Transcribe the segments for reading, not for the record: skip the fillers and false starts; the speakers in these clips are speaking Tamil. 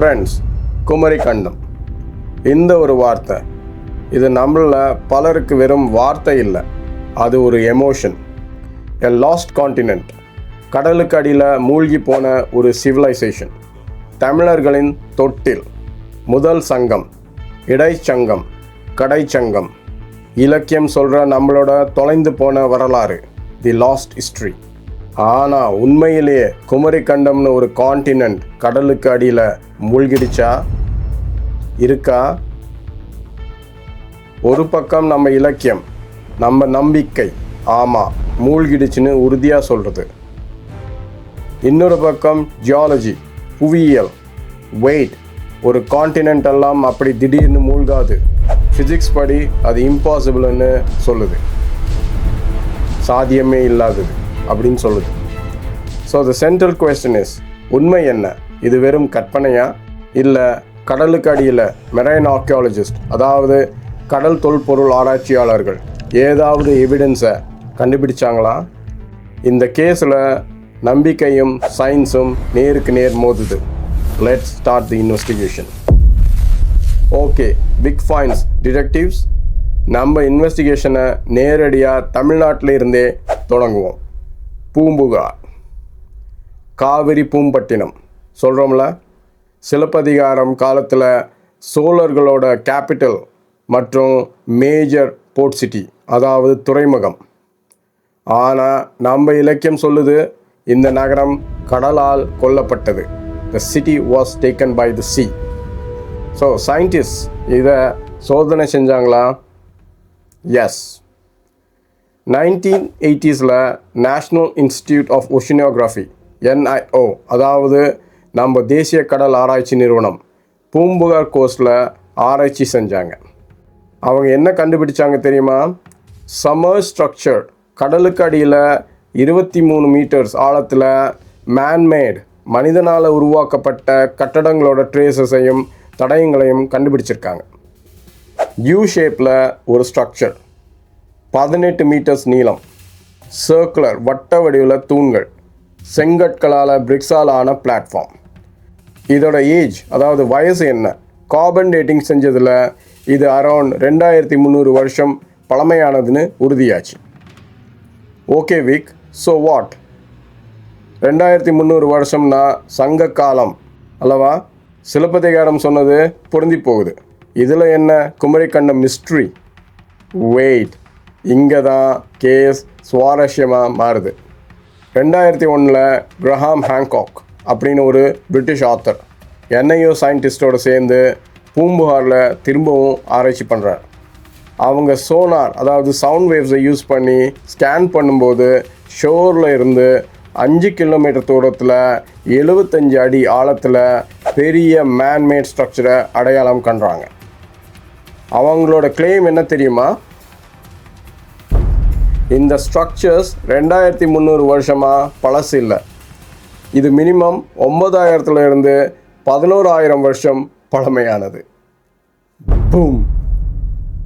ஃப்ரெண்ட்ஸ், குமரி கண்டம் இந்த ஒரு வார்த்தை, இது நம்மள பலருக்கு வெறும் வார்த்தை இல்லை, அது ஒரு எமோஷன். எ லாஸ்ட் காண்டினென்ட், கடலுக்கு அடியில் மூழ்கி போன ஒரு சிவிலைசேஷன். தமிழர்களின் தொட்டில், முதல் சங்கம், இடைச்சங்கம், கடைச்சங்கம், இலக்கியம் சொல்கிற நம்மளோட தொலைந்து போன வரலாறு, தி லாஸ்ட் ஹிஸ்ட்ரி. ஆனால் உண்மையிலேயே குமரி கண்டம்னு ஒரு காண்டினென்ட் கடலுக்கு அடியில் மூழ்கிடுச்சா? இருக்கா? ஒரு பக்கம் நம்ம இலக்கியம், நம்ம நம்பிக்கை, ஆமாம் மூழ்கிடுச்சுன்னு உறுதியாக சொல்கிறது. இன்னொரு பக்கம் ஜியாலஜி, புவியியல், வெயிட், ஒரு காண்டினென்ட் எல்லாம் அப்படி திடீர்னு மூழ்காது, ஃபிசிக்ஸ் படி அது இம்பாசிபிள்னு சொல்லுது, சாத்தியமே இல்லாதது அப்படின்னு சொல்லுது. So the central question is, உண்மை என்ன? இது வெறும் கற்பனையா, இல்லை கடலுக்கு அடியில் மெரைன் ஆர்கியாலஜிஸ்ட், அதாவது கடல் தொல்பொருள் ஆராய்ச்சியாளர்கள் ஏதாவது எவிடன்ஸை கண்டுபிடிச்சாங்களா? இந்த கேஸில் நம்பிக்கையும் சயின்ஸும் நேருக்கு நேர் மோதுது. Let's start the investigation. Okay, big fines detectives, நம்ம இன்வெஸ்டிகேஷனை நேரடியாக தமிழ்நாட்டில் இருந்தே தொடங்குவோம். பூம்புகார், காவிரி பூம்பட்டினம் சொல்கிறோம்ல, சிலப்பதிகாரம் காலத்தில் சோழர்களோட கேபிட்டல் மற்றும் மேஜர் போர்ட் சிட்டி, அதாவது துறைமுகம். ஆனால் நம்ம இலக்கியம் சொல்லுது இந்த நகரம் கடலால் கொல்லப்பட்டது. The city was taken by the sea. So scientist இதை சோதனை செஞ்சாங்களா? Yes. 1980s national institute of oceanography, NIO, அதாவது நம்ம தேசிய கடல் ஆராய்ச்சி நிறுவனம், பூம்புகார் கோஸ்டில் ஆராய்ச்சி செஞ்சாங்க. அவங்க என்ன கண்டுபிடிச்சாங்க தெரியுமா? சம்மர் ஸ்ட்ரக்சர், கடலுக்கு அடியில் 23 மீட்டர்ஸ் ஆழத்தில் மேன்மேட், மனிதனால் உருவாக்கப்பட்ட கட்டடங்களோட ட்ரேசஸையும் தடயங்களையும் கண்டுபிடிச்சிருக்காங்க. யூ ஷேப்பில் ஒரு ஸ்ட்ரக்சர், 18 மீட்டர்ஸ் நீளம், சர்க்குலர் வட்ட வடிவில் தூண்கள், செங்கற்களால் பிரிக்ஸால் ஆன பிளாட்ஃபார்ம். இதோட ஏஜ், அதாவது வயசு என்ன? கார்பன் டேட்டிங் செஞ்சதில் இது அரௌண்ட் 2300 வருஷம் பழமையானதுன்னு உறுதியாச்சு. Okay Vic, so what? 2300 வருஷம்னா சங்க காலம் அல்லவா? சிலப்பதிகாரம் சொன்னது பொருந்தி போகுது. இதில் என்ன குமரி கண்டம் மிஸ்ட்ரி? வெயிட், இங்கே தான் கேஸ் சுவாரஸ்யமாக மாறுது. 2001 கிரஹாம் ஹாங்காக் அப்படின்னு ஒரு பிரிட்டிஷ் ஆத்தர் NIO சயின்டிஸ்டோடு சேர்ந்து பூம்புகாரில் திரும்பவும் ஆராய்ச்சி பண்ணுறார். அவங்க சோனார், அதாவது சவுண்ட் வேவ்ஸை யூஸ் பண்ணி ஸ்கேன் பண்ணும்போது ஷோரில் இருந்து 5 கிலோமீட்டர் தூரத்தில் 75 அடி ஆழத்தில் பெரிய மேன்மேட் ஸ்ட்ரக்சரை அடையாளம் கண்டாங்க. அவங்களோட கிளைம் என்ன தெரியுமா? இந்த ஸ்ட்ரக்சர்ஸ் 2300 வருஷமாக பழசு இல்லை, இது மினிமம் 9000 11,000 வருஷம் பழமையானது. Boom,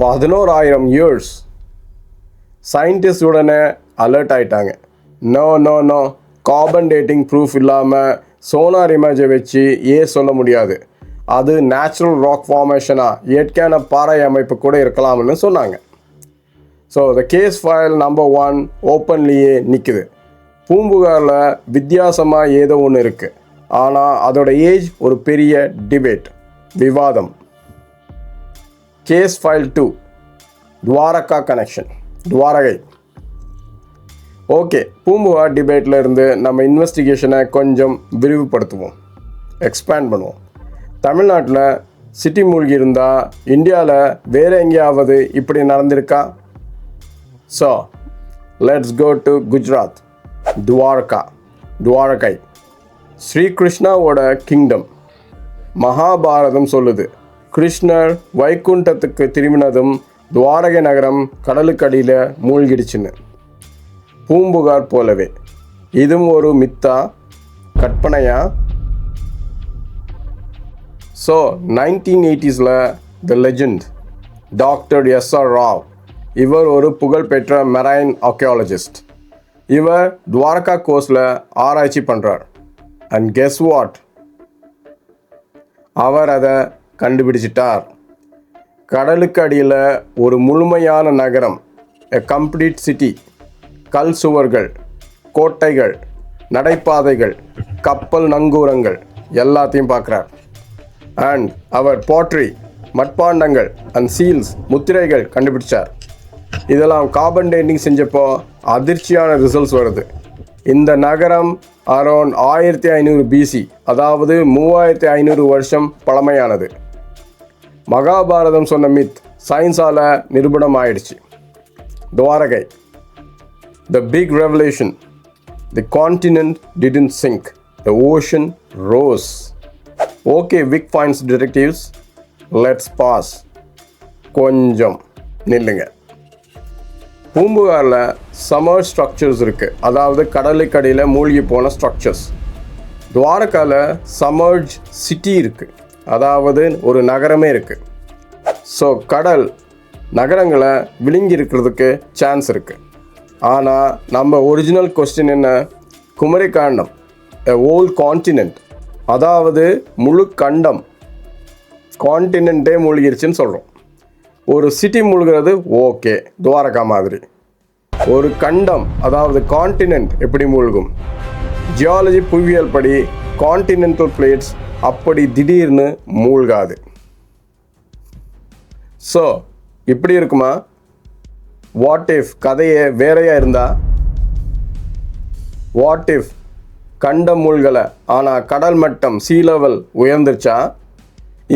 11,000 years. சயின்டிஸ்ட் உடனே அலர்ட் ஆகிட்டாங்க. No no no, carbon dating proof இல்லாமல் சோனார் இமேஜை வச்சு சொல்ல முடியாது, அது நேச்சுரல் ராக் ஃபார்மேஷனாக இயற்கையான பாறை அமைப்பு கூட இருக்கலாம்னு சொன்னாங்க. So the case file number 1 ஓப்பன்லேயே நிற்குது. பூம்புகாரில் வித்தியாசமாக ஏதோ ஒன்று இருக்குது, ஆனால் அதோட ஏஜ் ஒரு பெரிய டிபேட், விவாதம். Case file 2 Dwarka connection, Dwarakai. ஓகே, பூம்புகார் டிபேட்டில் இருந்து நம்ம இன்வெஸ்டிகேஷனை கொஞ்சம் விரிவுபடுத்துவோம், எக்ஸ்பேண்ட் பண்ணுவோம். தமிழ்நாட்டில் சிட்டி மூழ்கி இருந்தால் இந்தியாவில் வேறு எங்கேயாவது இப்படி நடந்திருக்கா? So let's go to Gujarat, Dwarka, Dwarakai, ஸ்ரீகிருஷ்ணாவோட கிங்டம். மகாபாரதம் சொல்லுது கிருஷ்ணர் வைகுண்டத்துக்கு திரும்பினதும் துவாரகை நகரம் கடலுக்கடியில் மூழ்கிடுச்சுன்னு. பூம்புகார் போலவே இதுவும் ஒரு மித்தா, கற்பனையா? So 1980s the legend doctor SR Rao, இவர் ஒரு புகழ்பெற்ற மெரைன் ஆர்கியாலஜிஸ்ட். இவர் துவாரகா கோஸ்டில் ஆராய்ச்சி பண்ணுறார். And guess what? அவர் அதை கண்டுபிடிச்சிட்டார். கடலுக்கு அடியில் ஒரு முழுமையான நகரம், எ கம்ப்ளீட் சிட்டி, கல் சுவர்கள், கோட்டைகள், நடைபாதைகள், கப்பல் நங்கூரங்கள் எல்லாத்தையும் பார்க்குறார். அண்ட் அவர் பாட்ரி, மட்பாண்டங்கள் அண்ட் சீல்ஸ், முத்திரைகள் கண்டுபிடிச்சார். இதெல்லாம் கார்பன் டேட்டிங் செஞ்சப்போ அதிர்ச்சியான ரிசல்ட்ஸ் வருது. இந்த நகரம் அரௌண்ட் 1500 BC, அதாவது 3500 வருஷம் பழமையானது. மகாபாரதம் சொன்ன மித் சயின்ஸால் நிரூபணம் ஆயிடுச்சு. Dwarka, the big revelation, the continent didn't sink, the ocean rose. Okay, Vic finds detectives, let's pause. கொஞ்சம் நில்லுங்க. பூம்புகாரில் சமர் ஸ்ட்ரக்சர்ஸ் இருக்குது, அதாவது கடலுக்கு அடியில் மூழ்கி போன ஸ்ட்ரக்சர்ஸ். துவாரகாவில் சமர்ஜ் சிட்டி இருக்குது, அதாவது ஒரு நகரமே இருக்குது. ஸோ கடல் நகரங்களை விழுங்கி இருக்கிறதுக்கு சான்ஸ் இருக்குது. ஆனால் நம்ம ஒரிஜினல் கொஸ்டின் என்ன? குமரிக்காண்டம், எ ஹோல் கான்டினென்ட், அதாவது முழு கண்டம், கான்டினென்ட்டே மூழ்கிருச்சுன்னு சொல்கிறோம். ஒரு சிட்டி மூழ்கிறது ஓகே, துவாரகா மாதிரி. ஒரு கண்டம், அதாவது கான்டினென்ட் எப்படி மூழ்கும்? ஜியாலஜி புவியியல் படி கான்டினென்டல் பிளேட்ஸ் அப்படி திடீர்னு மூழ்காது. ஸோ இப்படி இருக்குமா? வாட் இஃப் கதையே வேறையாக இருந்தா? வாட் இஃப் கண்டம் மூழ்கலை, ஆனால் கடல் மட்டம் சீ லெவல் உயர்ந்துருச்சா?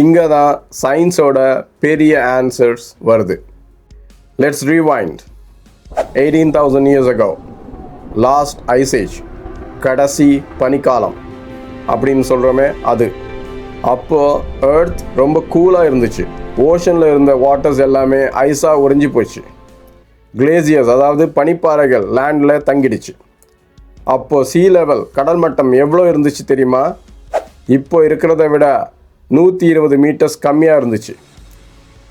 இங்கே தான் சயின்ஸோட பெரிய ஆன்சர்ஸ் வருது. Let's rewind. 18,000 years ago, last ice age, கடைசி பனிக்காலம் அப்படின்னு சொல்கிறோமே அது. அப்போது எர்த் ரொம்ப கூலாக இருந்துச்சு. ஓஷனில் இருந்த வாட்டர்ஸ் எல்லாமே ஐஸாக உறைஞ்சி போச்சு. கிளேசியர்ஸ், அதாவது பனிப்பாறைகள் லேண்டில் தங்கிடுச்சு. அப்போது சீ லெவல், கடல் மட்டம் எவ்வளோ இருந்துச்சு தெரியுமா? இப்போ இருக்கிறத விட 120 மீட்டர்ஸ் கம்மியாக இருந்துச்சு.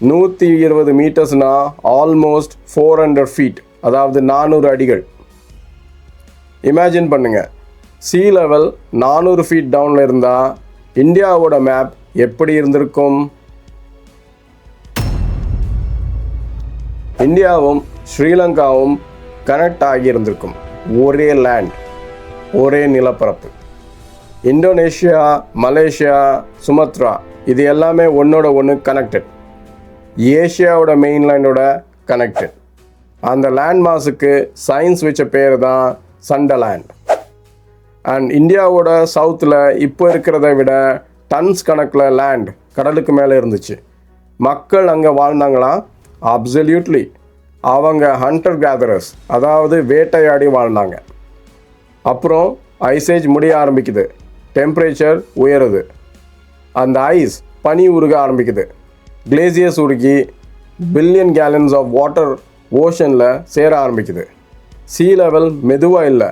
120 மீட்டர்ஸ்னால் ஆல்மோஸ்ட் 400 feet, அதாவது 400 அடிகள். இமேஜின் பண்ணுங்கள், சீ லெவல் 400 feet டவுனில் இருந்தால் இந்தியாவோட மேப் எப்படி இருந்திருக்கும்? இந்தியாவும் ஸ்ரீலங்காவும் கனெக்ட் ஆகியிருந்திருக்கும். ஒரே லேண்ட், ஒரே நிலப்பரப்பு. இந்தோனேஷியா, மலேசியா, சுமத்ரா இது எல்லாமே ஒன்றோட ஒன்று கனெக்டட். ஏஷியாவோட மெயின்லேண்டோட கனெக்டட். அந்த லேண்ட் மாஸுக்கு சயின்ஸ் வச்ச பேர் தான் சண்டர்லேண்ட். அண்ட் இந்தியாவோட சவுத்தில் இப்போ இருக்கிறத விட டன்ஸ் கணக்கில் லேண்ட் கடலுக்கு மேலே இருந்துச்சு. மக்கள் அங்கே வாழ்ந்தாங்களா? அப்சல்யூட்லி. அவங்க ஹண்டர் கேதரர்ஸ், அதாவது வேட்டையாடி வாழ்ந்தாங்க. அப்புறம் ஐசேஜ் முடிய ஆரம்பிக்குது, டெம்பரேச்சர் உயருது, அந்த ஐஸ் பனி உருக ஆரம்பிக்குது. கிளேசியர்ஸ் உருகி பில்லியன் கேலன்ஸ் ஆஃப் வாட்டர் ஓஷனில் சேர ஆரம்பிக்குது. சீ லெவல் மெதுவாக இல்லை,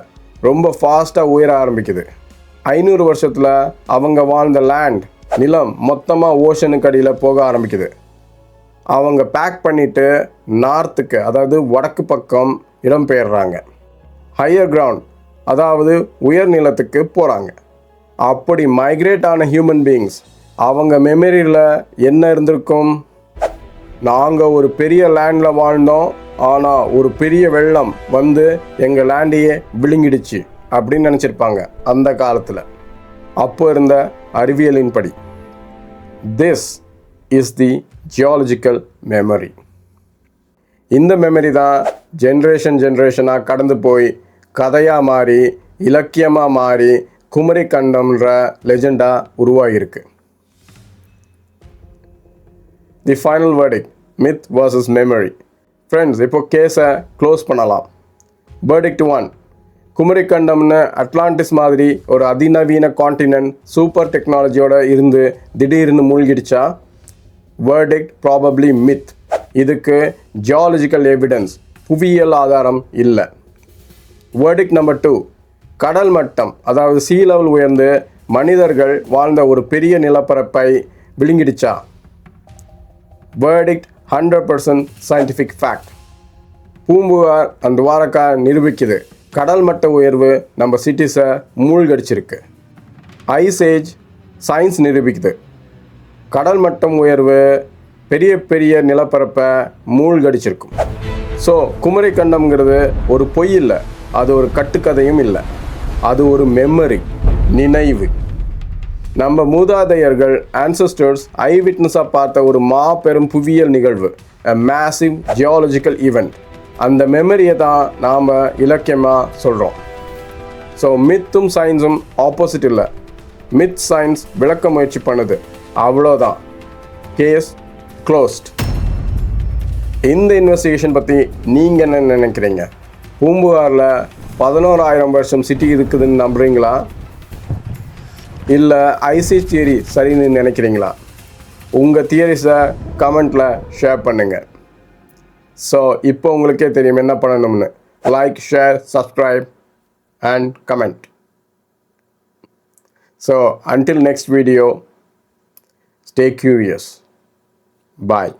ரொம்ப ஃபாஸ்ட்டாக உயர ஆரம்பிக்குது. 500 வருஷத்தில் அவங்க வாழ்ந்த லேண்ட், நிலம் மொத்தமாக ஓஷனுக்கு அடியில் போக ஆரம்பிக்குது. அவங்க பேக் பண்ணிவிட்டு நார்த்துக்கு, அதாவது வடக்கு பக்கம் இடம்பெயர்றாங்க. ஹையர் கிரவுண்ட், அதாவது உயர் நிலத்துக்கு போகிறாங்க. அப்படி மைக்ரேட் ஆன ஹியூமன் பீயிங்ஸ் அவங்க மெமரியில் என்ன இருந்திருக்கும்? நாங்கள் ஒரு பெரிய லேண்டில் வாழ்ந்தோம், ஆனால் ஒரு பெரிய வெள்ளம் வந்து எங்கள் லேண்டையே விழுங்கிடுச்சு அப்படின்னு நினச்சிருப்பாங்க அந்த காலத்தில். அப்போ இருந்த அறிவியலின்படி. This is the geological memory. இந்த மெமரி தான் ஜென்ரேஷனாக கடந்து போய் கதையாக மாறி, இலக்கியமாக மாறி, குமரி கண்டம்ன்ற லெஜெண்டாக உருவாகியிருக்கு. The final verdict, myth versus memory. Friends, இப்போ கேஸை க்ளோஸ் பண்ணலாம். வேர்டிக்ட் 1, குமரி கண்டம்னு அட்லாண்டிஸ் மாதிரி ஒரு அதிநவீன கான்டினென்ட் சூப்பர் டெக்னாலஜியோடு இருந்து திடீர்னு மூழ்கிடுச்சா? Verdict probably myth. இதுக்கு ஜியாலஜிக்கல் எவிடன்ஸ், புவியியல் ஆதாரம் இல்லை. வேர்டிக்ட் நம்பர் 2, கடல் மட்டம், அதாவது சீ லெவல் உயர்ந்து மனிதர்கள் வாழ்ந்த ஒரு பெரிய நிலப்பரப்பை விழுங்கிடுச்சா? Verdict 100% scientific fact. Poompuhar and Dwarka நிரூபிக்குது, கடல் மட்ட உயர்வு நம்ம சிட்டிஸை மூழ்கடிச்சிருக்கு. ஐஸ் ஏஜ் சயின்ஸ் நிரூபிக்குது, கடல் மட்டம் உயர்வு பெரிய பெரிய நிலப்பரப்பை மூழ்கடிச்சிருக்கும். ஸோ குமரி கண்டம்ங்கிறது ஒரு பொய் இல்லை, அது ஒரு கட்டுக்கதையும் இல்லை, அது ஒரு மெமரி, நினைவு. நம்ம மூதாதையர்கள் ஆன்சஸ்டர்ஸ் ஐ விட்னஸாக பார்த்த ஒரு மாபெரும் புவியியல் நிகழ்வு, மேசிவ் ஜியாலஜிக்கல் ஈவெண்ட். அந்த மெமரியை தான் நாம் இலக்கியமாக சொல்கிறோம். ஸோ மித்தும் சயின்ஸும் ஆப்போசிட் இல்லை, மித் சயின்ஸ் விளக்க முயற்சி பண்ணுது, அவ்வளோதான். Case closed. இந்த இன்வெஸ்டிகேஷன் பற்றி நீங்கள் என்ன நினைக்கிறீங்க? பூம்புகாரில் 11,000 வருஷம் சிட்டி இருக்குதுன்னு நம்புறீங்களா, இல்லை ஐசிஸ் தியரி சரின்னு நினைக்கிறீங்களா? உங்கள் தியரிஸை கமெண்ட்டில் ஷேர் பண்ணுங்கள். ஸோ இப்போ உங்களுக்கே தெரியும் என்ன பண்ணணும்னு. Like, share, subscribe and comment. So until next video, stay curious. Bye.